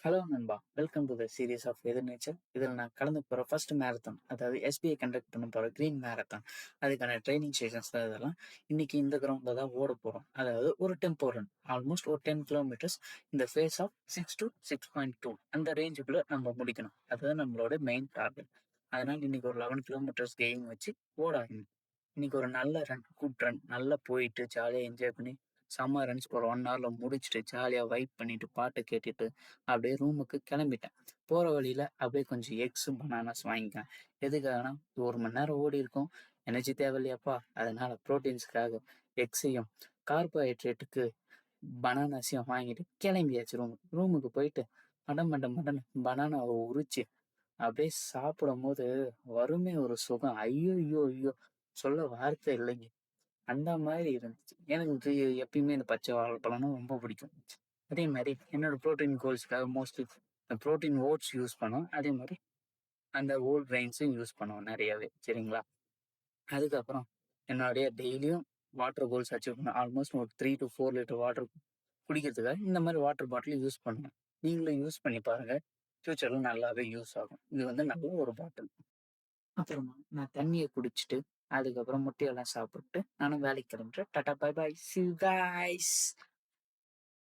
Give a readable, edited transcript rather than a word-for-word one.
Hello நண்பா, welcome to the series of Ethirneechal. இதில் நான் கலந்து போகிற ஃபர்ஸ்ட் மேரத்தான், அதாவது எஸ்பிஐ கண்டக்ட் பண்ண போகிற க்ரீன் மேரத்தான். அதுக்கான ட்ரைனிங் செஷன்ஸ் தான் இதெல்லாம். இன்னைக்கு இந்த கிரவுண்டில் தான் ஓட போகிறோம். அதாவது ஒரு டெம்போ ரன், ஆல்மோஸ்ட் ஒரு 10 கிலோமீட்டர்ஸ் இந்த ஃபேஸ் ஆஃப் 6 to 6.2 அந்த ரேஞ்சுக்குள்ளே நம்ம முடிக்கணும். அதுதான் நம்மளோட மெயின் டார்கெட். அதனால் இன்னைக்கு ஒரு 11 கிலோமீட்டர்ஸ் கெயின் வச்சு ஓட ஆரம்பிக்கும். இன்னைக்கு ஒரு நல்ல ரன், குட் ரன், நல்லா போயிட்டு ஜாலியாக என்ஜாய் பண்ணி செம்ம ரன்ஸ் ஒரு 1 ஹவரில் முடிச்சுட்டு ஜாலியாக வைப் பண்ணிட்டு பாட்டை கேட்டுட்டு அப்படியே ரூமுக்கு கிளம்பிட்டேன். போற வழியில அப்படியே கொஞ்சம் எக்ஸும் பனானாஸ் வாங்கிட்டேன். எதுக்காகனா, 1 மணி நேரம் ஓடி இருக்கோம். எனர்ஜி தேவையில்லையாப்பா, அதனால புரோட்டீன்ஸ்க்காக எக்ஸையும் கார்போஹைட்ரேட்டுக்கு பனானாஸையும் வாங்கிட்டு கிளம்பியாச்சு ரூமுக்கு. ரூமுக்கு போயிட்டு மடம் மடம் மடன் பனானாவை உரிச்சு அப்படியே சாப்பிடும் போது வருமே ஒரு சுகம். ஐயோ ஐயோ ஐயோ, சொல்ல வார்த்தை இல்லைங்க. அந்த மாதிரி இருந்துச்சு. எனக்கு எப்பயுமே இந்த பச்சை வாழைப்பழம்னா ரொம்ப பிடிக்கும். அதே மாதிரி என்னோட ப்ரோட்டீன் கோல்ஸ்க்காக மோஸ்ட்லி ப்ரோட்டீன் ஓட்ஸ் யூஸ் பண்ணுவோம். அதே மாதிரி அந்த ஹோல் கிரெயின்ஸும் யூஸ் பண்ணுவோம் நிறையவே. சரிங்களா? அதுக்கப்புறம் என்னுடைய டெய்லியும் வாட்டர் கோல்ஸ் அச்சீவ் பண்ணுவேன். ஆல்மோஸ்ட் ஒரு 3 to 4 லிட்டர் வாட்டர் குடிக்கிறதுக்காக இந்த மாதிரி வாட்டர் பாட்டில் யூஸ் பண்ணுவேன். நீங்களும் யூஸ் பண்ணி பாருங்க. ஃபியூச்சரில் நல்லாவே யூஸ் ஆகும். இது வந்து நல்ல ஒரு பாட்டில். அப்புறமா நான் தண்ணியை குடிச்சிட்டு அதுக்கப்புறம் முட்டையெல்லாம் சாப்பிட்டு நானும் வேலைக்கு கிளம்பிட்டேன். Tata bye bye, see you guys.